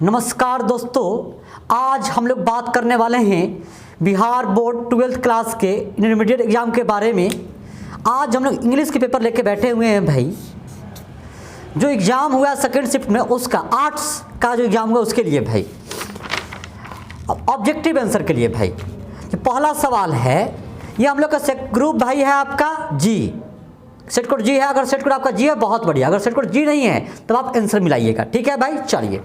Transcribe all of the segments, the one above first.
नमस्कार दोस्तों, आज हम लोग बात करने वाले हैं बिहार बोर्ड 12th क्लास के इंटरमीडिएट एग्ज़ाम के बारे में। आज हम लोग इंग्लिश के पेपर लेके बैठे हुए हैं भाई। जो एग्ज़ाम हुआ सेकेंड शिफ्ट में उसका आर्ट्स का जो एग्ज़ाम हुआ उसके लिए भाई, ऑब्जेक्टिव आंसर के लिए भाई। तो पहला सवाल है, ये हम लोग का ग्रुप भाई है आपका जी, सेट कोड जी है। अगर सेट कोड आपका जी है बहुत बढ़िया, अगर सेट कोड जी नहीं है तो आप आंसर मिलाइएगा, ठीक है भाई। चलिए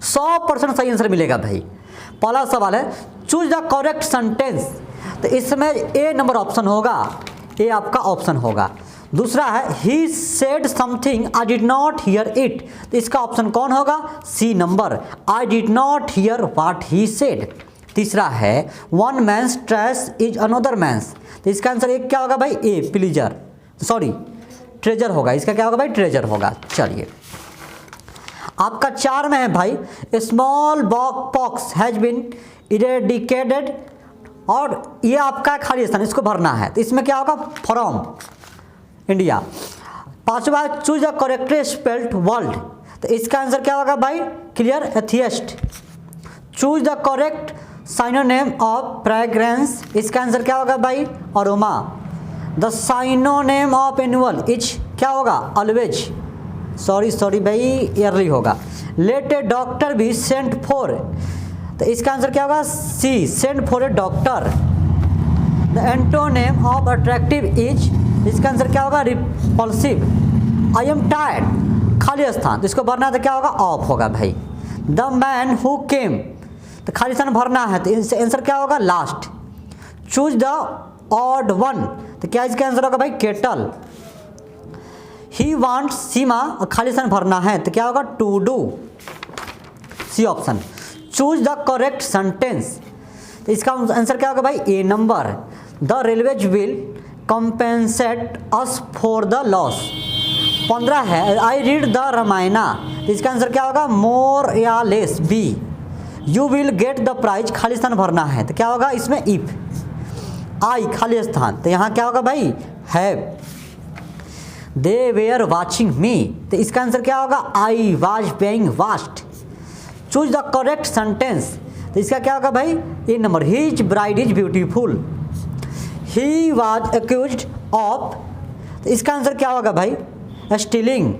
100% सही आंसर मिलेगा भाई। पहला सवाल है, चूज द करेक्ट सेंटेंस। तो इसमें ए नंबर ऑप्शन होगा, ए आपका ऑप्शन होगा। दूसरा है, he said something I did not hear it. तो इसका ऑप्शन कौन होगा? C number, I did not hear what he said. तीसरा है, one man's trace is another man's. तो इसका आंसर एक क्या होगा भाई? ए प्लीजर, सॉरी ट्रेजर होगा। इसका क्या होगा भाई? ट्रेजर होगा। चलिए आपका 4 में है भाई, smallpox has been eradicated. और ये आपका खाली स्थान, इसको भरना है। तो इसमें क्या होगा? From India. 5वां, choose the correctly spelled word. तो इसका आंसर क्या होगा भाई? Clear atheist. Choose the correct synonym of fragrance. इसका आंसर क्या होगा भाई? Aroma. The synonym of annual is क्या होगा? ऑलवेज। सॉरी भाई, ईयरली होगा। लेट ए डॉक्टर भी सेंट फॉर। तो इसका आंसर क्या होगा? C sent for a doctor. The antonym of attractive is, इसका आंसर क्या होगा? रिपल्सिव। आई एम टायर्ड, खाली स्थान, तो इसको भरना है तो क्या होगा? ऑफ होगा भाई। द मैन हु केम, तो खाली स्थान भरना है, तो इससे आंसर क्या होगा? Last. Choose the odd one. तो क्या इसका आंसर होगा भाई? केटल। ही वांट्स सीमा, खाली स्थान भरना है तो क्या होगा? To do, C option. Choose the correct sentence. तो इसका आंसर क्या होगा भाई? A number, the railways will compensate us for the loss. 15 है, आई रीड द रामायणा। तो इसका आंसर क्या होगा? मोर या less, B. You will get the prize, खाली स्थान भरना है तो क्या होगा इसमें? इफ। आई खाली स्थान, तो यहाँ क्या होगा भाई? Have. They were watching me, तो इसका आंसर क्या होगा? I was being watched. Choose the correct sentence. तो इसका क्या होगा भाई? A number, his bride is beautiful. He was accused of, तो इसका आंसर क्या होगा भाई? स्टीलिंग।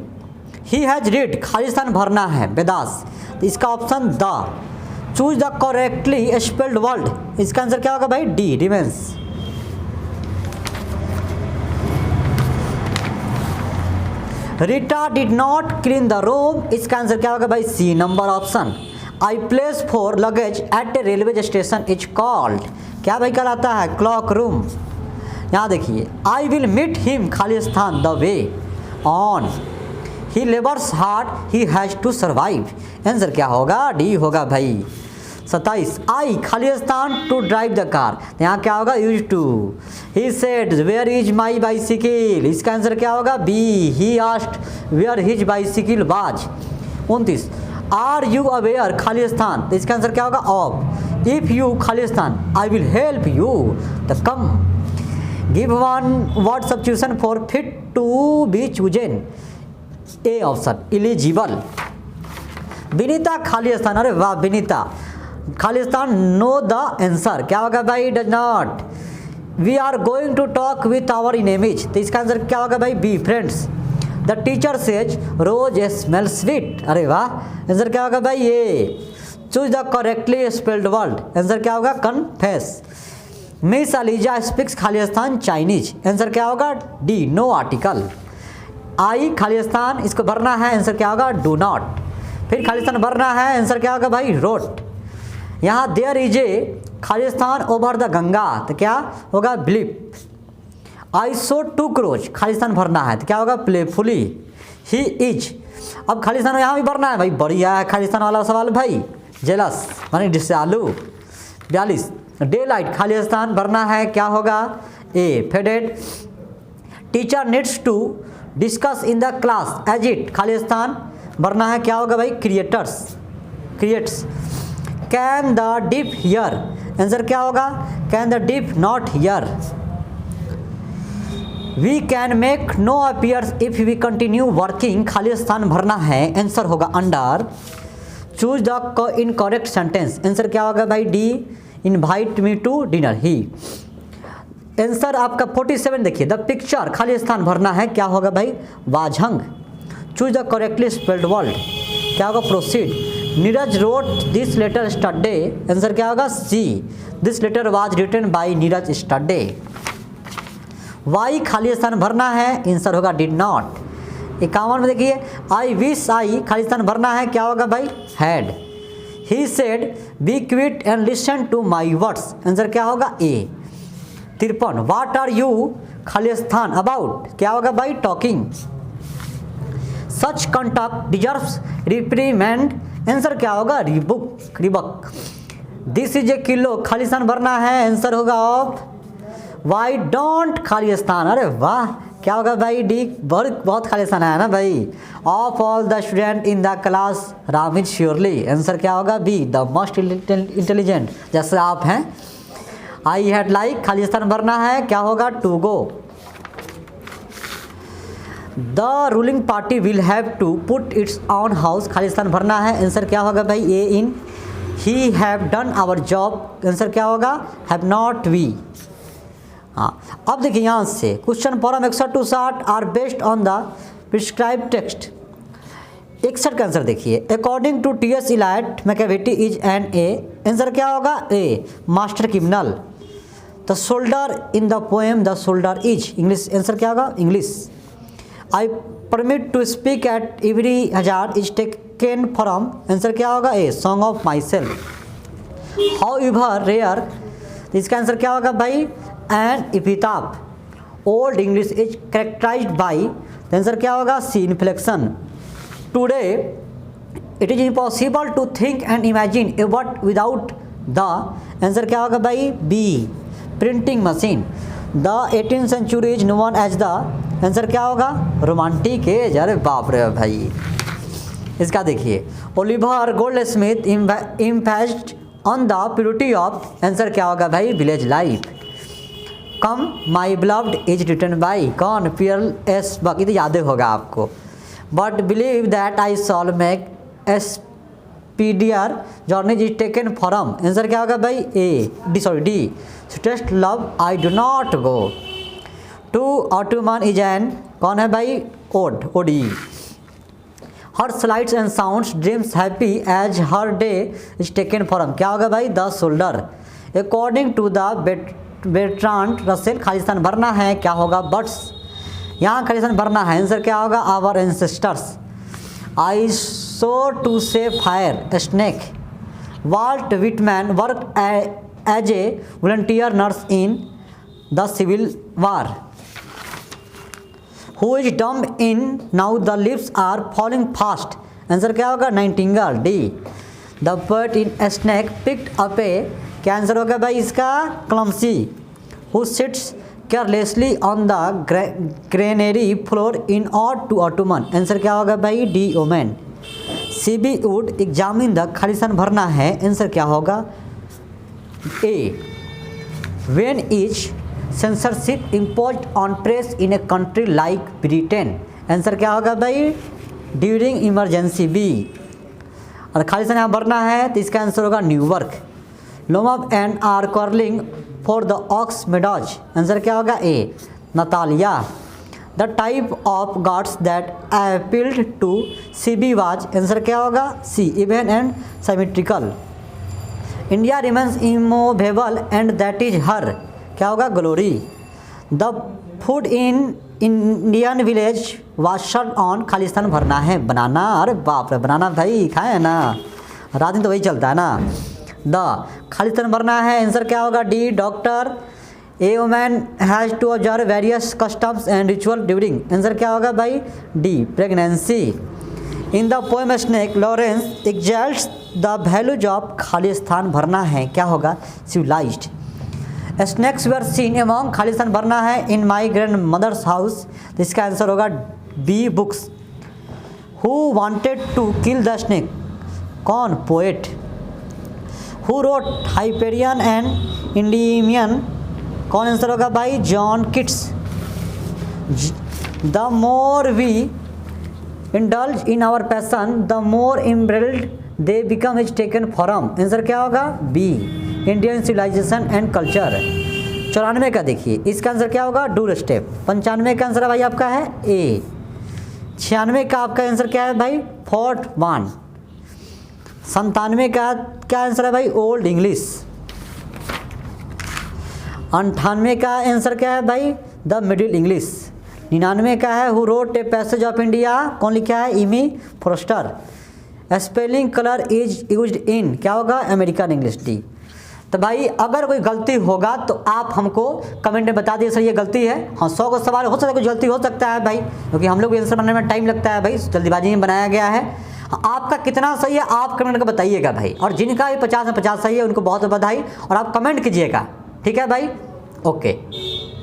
ही हैज रीड, खाली स्थान भरना है, बेदास, तो इसका option D. Choose the correctly spelled word. इसका आंसर क्या होगा भाई? D remains. Rita did not clean the room. इसका आंसर क्या होगा भाई? C number option. I place for luggage at a railway station is called, क्या भाई कहलाता है? Cloak room. यहाँ देखिए, आई विल मीट हिम, खाली स्थान, the way on. He labours hard, he has to survive. Answer क्या होगा? डी होगा भाई। 27, आई खाली स्थान टू ड्राइव द कार, यहाँ क्या होगा? Use to. He said where is my bicycle. इसका आंसर क्या होगा? B. He asked where his bicycle was. 29, are you aware, खाली स्थान, तो इसका आंसर क्या होगा? ऑफ। इफ यू खाली स्थान, I will help you, the come. Give one word substitution for fit to be chosen. A option, eligible. Vinita खाली स्थान, अरे वाह विनीता, खाली स्थान, नो द आंसर, क्या होगा भाई? Does not. We are going to talk with our image, तो इसका आंसर क्या होगा भाई? B friends. The teacher says rose smell sweet, अरे वाह, आंसर क्या होगा भाई? A. Choose the correctly spelled word. Answer क्या होगा? कन्फेस। मिस अलीजा स्पीक्स, खाली स्थान, चाइनीज। आंसर क्या होगा? D, no article. आई खाली स्थान, इसको भरना है, आंसर क्या होगा? Do not. फिर खाली स्थान भरना है, आंसर क्या होगा भाई? रोट। यहाँ देयर इज ए खाली स्थान ओवर द गंगा, तो क्या होगा? Blip. I saw to crouch, खाली स्थान भरना है तो क्या होगा? प्लेफुली। ही इज, अब खाली स्थान यहाँ भी भरना है भाई, बढ़िया है खाली स्थान वाला सवाल भाई। जेलस मानी डिसालू। 42, डे लाइट, खाली स्थान भरना है, क्या होगा? A faded. Teacher needs to discuss in the class as it, खाली स्थान भरना है, क्या होगा भाई? Creators, creates. Can the dip hear, answer क्या होगा? Can the dip not hear. We can make no appears if we continue working, खाली स्थान भरना है, आंसर होगा under. Choose the incorrect sentence, answer क्या होगा भाई D, invite me to dinner ही। आंसर आपका 47 देखिए, द पिक्चर खाली स्थान भरना है, क्या होगा भाई वाझंग। Choose the correctly spelled word, क्या होगा proceed. Neeraj wrote this letter yesterday, answer क्या होगा C, this letter was written by Neeraj yesterday. वाई खाली स्थान भरना है, आंसर होगा डिड नॉट। 51 में देखिए, आई विश आई खाली स्थान भरना है, क्या होगा भाई had. He said be quiet and listen to my words, answer क्या होगा ए। 53 व्हाट आर यू खाली स्थान अबाउट, क्या होगा भाई टॉकिंग। सच कंडक्ट डिजर्व्स रिप्रीमेंड, आंसर क्या होगा रिबक। दिस इज ए किलो खाली स्थान भरना है, आंसर होगा ऑफ। वाई डोंट खाली स्थान, अरे वाह क्या होगा भाई डी, बहुत खाली स्थान है ना भाई। Of all the student in the class Ram is surely, answer क्या होगा बी, द मोस्ट इंटेलिजेंट, जैसे आप हैं। आई हैड लाइक खाली स्थान भरना है, क्या होगा to go. The ruling party will have to put its on house खाली स्थान भरना है, आंसर क्या होगा भाई A in. He have done our job, answer क्या होगा हैव नॉट वी। हाँ अब देखिए यहाँ से question form 61 to 60 are based on the prescribe text. 61 का आंसर देखिए, according to T S Eliot Macavity is an a, answer क्या होगा a master criminal. The soldier in the poem the soldier is, English answer क्या होगा English. I permit to speak at every hazard is taken from, answer क्या होगा a song of myself. However rare, इसका answer क्या होगा भाई an epitaph. Old English is characterized by, answer क्या होगा C inflection. Today it is impossible to think and imagine a world without the, answer क्या होगा भाई B printing machine. The 18th century is known as the, answer क्या होगा romantic as, अरे बाप रे भाई। इसका देखिए, Oliver Goldsmith emphasised on the purity of, answer क्या होगा भाई village life. Come my beloved is written by कौन, पियर एस बक, तो याद होगा आपको। But believe that I shall make speedier journey is taken from, answer क्या होगा भाई a D, sorry D sweetest love I do not go. To autumn is an, कौन है भाई ode, ode. Her slides and sounds dreams happy as her day is taken from, क्या होगा भाई the soldier. According to the Bertrand Russell खाली स्थान भरना है, क्या होगा बर्ड्स। यहाँ खाली स्थान भरना है, आंसर क्या होगा our ancestors. I saw to say fire snake. Walt Whitman work as a volunteer nurse in the civil war. Who is dumb in now the lips are falling fast, answer क्या होगा Nightingale D. The bird in snake picked up a, क्या answer होगा भाई इसका clumsy. Who sits carelessly on the granary floor in ode to autumn, answer क्या होगा भाई D omen. C B would examine the खाली स्थान भरना है, आंसर क्या होगा A. When is censorship imposed on press in a country like Britain, answer क्या होगा भाई ड्यूरिंग इमरजेंसी बी। और खाली स्थान यहाँ भरना है तो इसका आंसर होगा न्यूयॉर्क। लोमअप and are curling for the oaks meadows, answer क्या होगा a Natalia. The type of gods that appealed to C B was, answer क्या होगा C even and symmetrical. India remains immovable and that is her, क्या होगा glory. The food in Indian village was shut on, खाली स्थान भरना है बनाना, अरे बाप रे बनाना भाई खाए ना, रात दिन तो वही चलता है ना। द खाली स्थान भरना है, आंसर क्या होगा D doctor. A woman has to observe various customs and ritual during, answer क्या होगा भाई D pregnancy. In the poem snake Lawrence exalts the values of, खाली स्थान भरना है क्या होगा civilized. Snakes were seen among, खाली स्थान भरना है in my grandmother's house, तो इसका आंसर होगा B books. Who wanted to kill the snake, कौन poet. Who wrote Hyperion and Indian, कौन आंसर होगा भाई John Keats. The more we indulge in our passion the more embroiled they become is taken from, answer क्या होगा B, Indian civilization and culture. 94 का देखिए, इसका answer क्या होगा डोर स्टेप। 95 का आंसर भाई आपका है ए। 96 का आपका आंसर क्या है भाई फोर्ट 1। 97 का क्या आंसर है भाई ओल्ड इंग्लिश। 98 का आंसर क्या है भाई द मिडिल इंग्लिश। 99 का है who wrote a passage of India, कौन लिखा है E M Forster. Spelling colour is used in, क्या होगा अमेरिकन इंग्लिश डी। तो भाई अगर कोई गलती होगा तो आप हमको कमेंट में बता दिए सर ये गलती है। हाँ 100 का सवाल हो सकता है, कुछ गलती हो सकता है भाई, क्योंकि हम लोग भी आंसर बनाने में टाइम लगता है भाई, जल्दीबाजी में बनाया गया है। आपका कितना सही है आप कमेंट करके बताइएगा भाई, और जिनका भी 50 में 50 सही है उनको बहुत बधाई, और आप कमेंट कीजिएगा, ठीक है भाई, ओके।